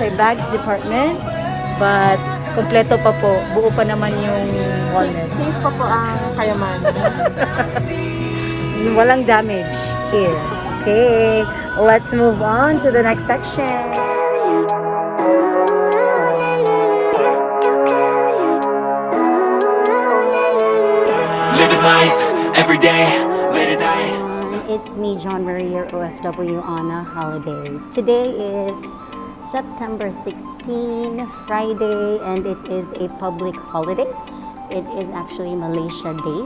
siya bags department, but kompleto pa po. Buo pa naman yung wallet. Safe pa po ang kayamanan. Walang damage here. Okay, let's move on to the next section. Living life every day, late at night. It's me, JohnMaree, your OFW on a holiday. Today is September 16, Friday, and it is a public holiday. It is actually Malaysia Day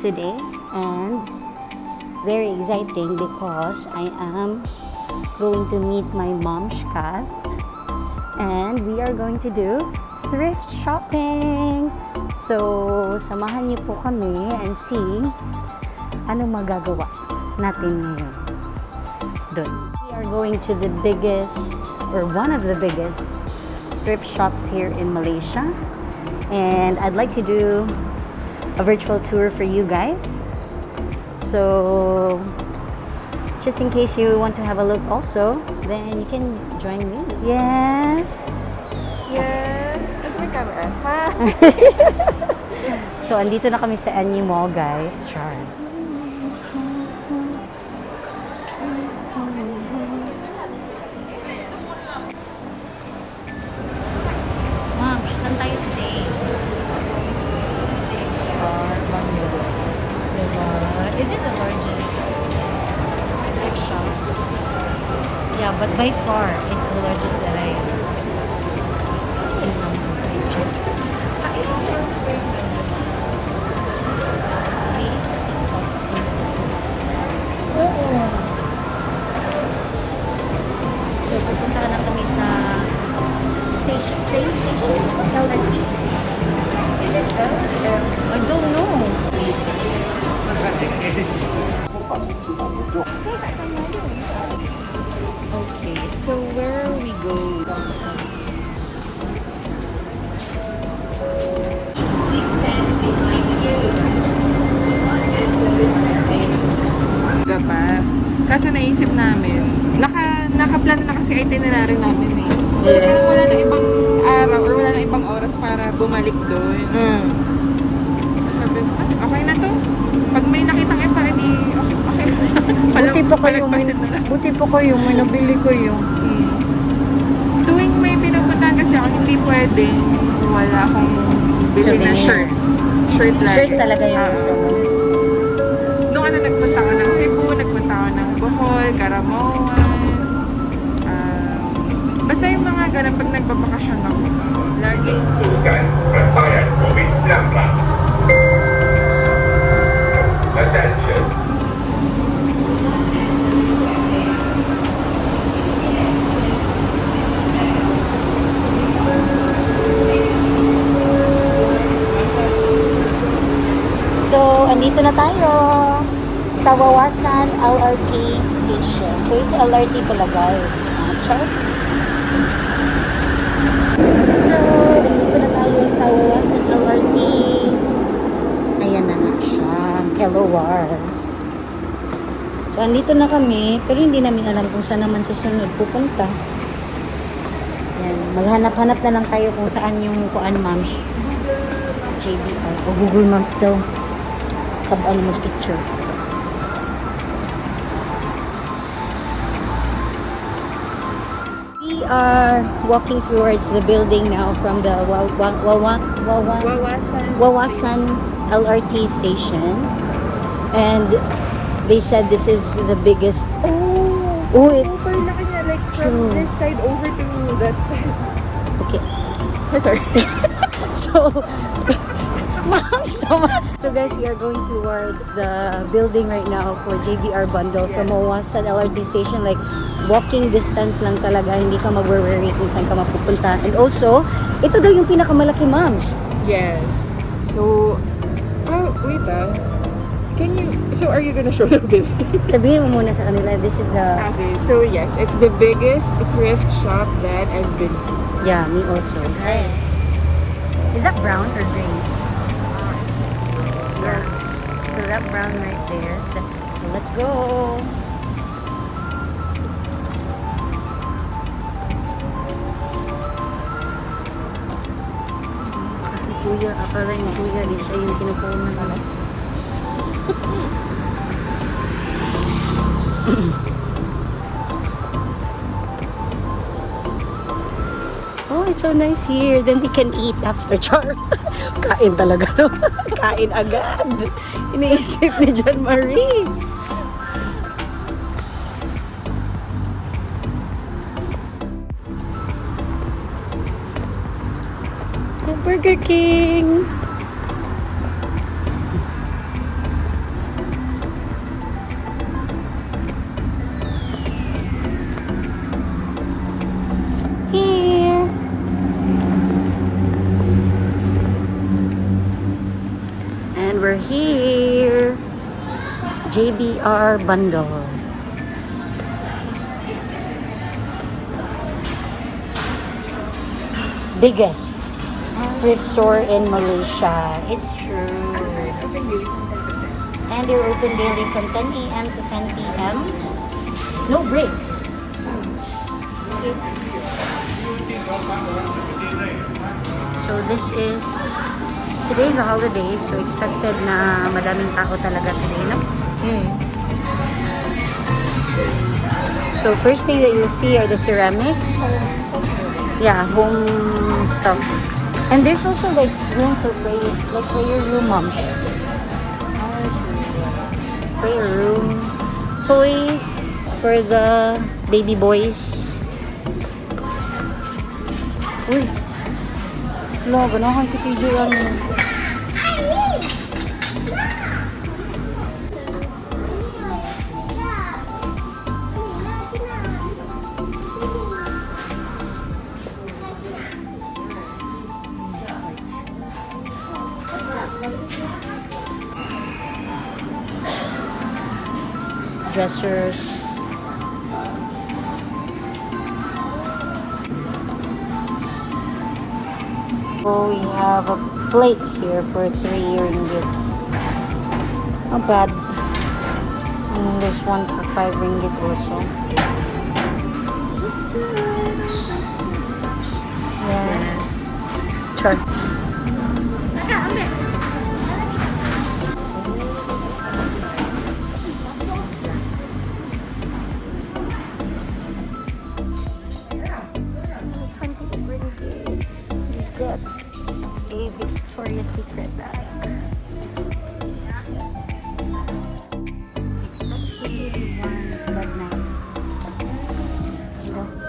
today, and very exciting because I am going to meet my mom, Shkat, and we are going to do thrift shopping. So, samahan niyo po kami and see ano magagawa natin ngayon doon. We are going to the biggest, or one of the biggest thrift shops here in Malaysia, and I'd like to do a virtual tour for you guys. So, just in case you want to have a look also, then you can join me. Yes! Yes! Is may camera? Ha? So, andito na kami sa Annie Mall, guys. Char. Mom, saan tayo today? Is it the largest thrift shop? Yeah, but by far, it's the largest that I So, pupunta na kami sa station, train station, LRT. Is it LRT? I don't know. Okay, so where are we going? Please stand behind you. Diba? Kaso naisip namin, naka-plan na kasi itinerary namin eh. Yes. Wala na ibang araw or wala na ibang oras para bumalik doon. Sabi ko, okay na to. Pag may nakitang iba, edi okay na. Buti pa kayo, may nabili ko yung. Tuwing may pinupuntahan kasi ako, hindi pwedeng wala akong bili na shirt. Shirt lang. Shirt talaga yung gusto mo. Noong nagpunta ako ng Cebu, nagpunta ako ng Bohol, Caramoan. Basta yung mga ganun pag nagbabakasyon ako. Lagi. Attention. So, andito na tayo sa Wawasan LRT station. So, it's LRT pala, guys. Char. So, andito na tayo sa Wawasan LRT. Ayan na nga siya. Kelowar. So, andito na kami. Pero hindi namin alam kung saan naman susunod pupunta. Yan. Maghanap-hanap na lang tayo kung saan yung kuan, ma'am. JBR. O Google Maps daw. Ano mo picture. We are walking towards the building now from the Wawasan LRT station, and they said this is the biggest. Oh, it. Super laki niya, like from this side over to that side. Okay. Sorry. So, so guys, we are going towards the building right now for JBR bundle from Wawasan LRT station. Like, walking distance lang talaga. Hindi ka mag-worry kung saan ka mapupunta. And also, ito daw yung pinakamalaki, ma'am. Yes. So, wait so are you gonna show the building? Sabihin mo muna sa kanila, this is the... Okay, so yes, it's the biggest thrift shop that I've been to. Yeah, me also. Nice. Is that brown or green? Yeah. So that brown right there, that's it. So let's go. kuya. Akala ni kuya, di siya yung kinukuha na pala. Oh, it's so nice here. Then we can eat after, Char. Kain talaga, no? Kain agad. Iniisip ni JohnMaree. Burger King. Here. And we're here. JBR bundle. Biggest thrift store in Malaysia. It's true. And they're open daily from 10 a.m. to 10 p.m. No breaks. Okay. So this is, today's a holiday, so expected na madaming tao talaga today, no? So first thing that you'll see are the ceramics. Yeah, home stuff. And there's also like room for prayer room, mom. Prayer room. Toys for the baby boys. Uy. Wala, ganahan si PJ ano. Dressers. Oh, we have a plate here for 3 ringgit. Not bad. And there's one for 5 ringgit also. Yes. Sure. Victoria's Secret bag. Expensive ones, but nice.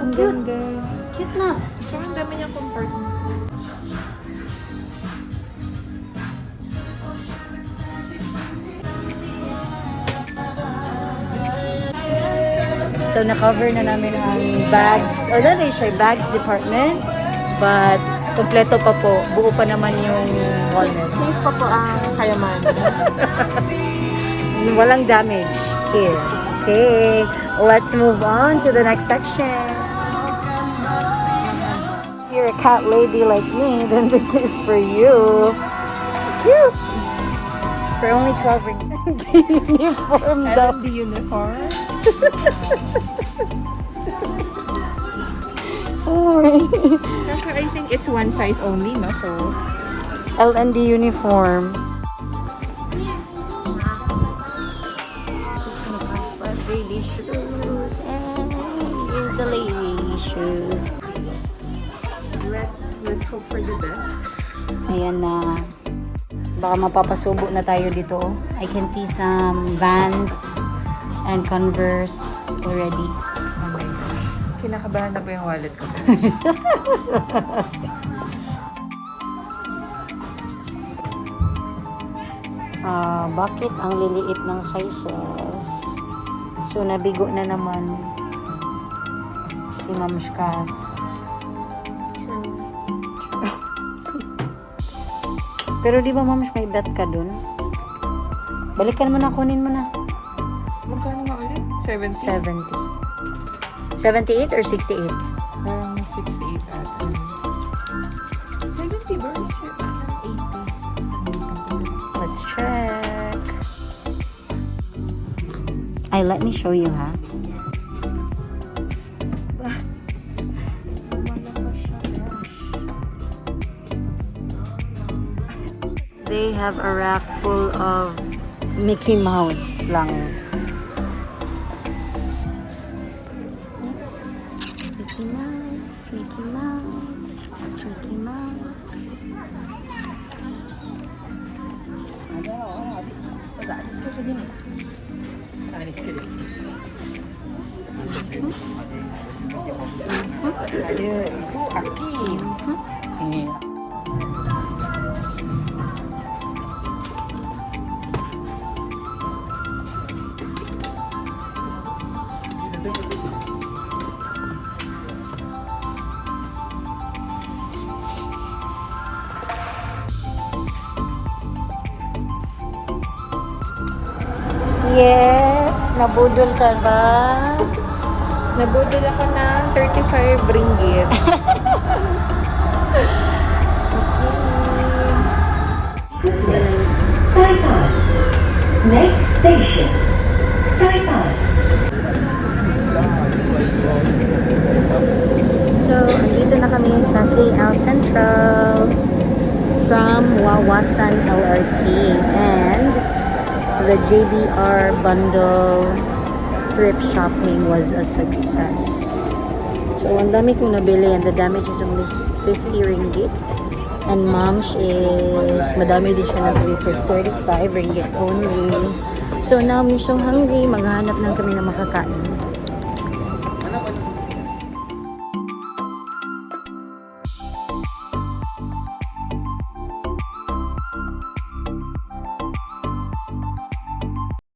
Ang Cute. ganda. Cute na. So, ang dami niyang compartment. So, na-cover na namin ang bags. Although they siya bags department, but kompleto pa po. Buo pa naman yung wellness. Safe pa po ang kayaman. Walang damage here. Okay, let's move on to the next section. If you're a cat lady like me, then this is for you. So cute. For only 12 ringgit. Uniform daw. The uniform. Oh, So, I think it's one size only, no? So, L&D uniform. Baby shoes. And here's the lady shoes. let's hope for the best. Ayan na. Baka mapapasubo na tayo dito. I can see some Vans and Converse already. Oh my God. Kinakabahan na po yung wallet ko. Bakit ang liliit ng sizes? So, nabigo na naman si Ma'am Shkath. Pero di ba, Ma'am, may bet ka dun? Balikan mo na, kunin mo na. Magkano nga ulit? 70? 78 or 68? 68 ata. 70 ba? 80. Let's check. Ay, let me show you, ha? They have a rack full of Mickey Mouse lang. Mickey Mouse, Mickey Mouse, Mickey Mouse. Ada itu Aki. Ini. Yes, nabudol ka ba? Nabudol ako ng 35 ringgit. Saipan. Next station. Saipan. So, andito na kami sa KL Central from Wawasan LRT, and the JBR bundle thrift shopping was a success. So, ang dami kong nabili, and the damage is only 50 ringgit. And mom's is, madami din siya nabili for 35 ringgit only. So, now I'm so hungry. Maghanap lang kami na makakain.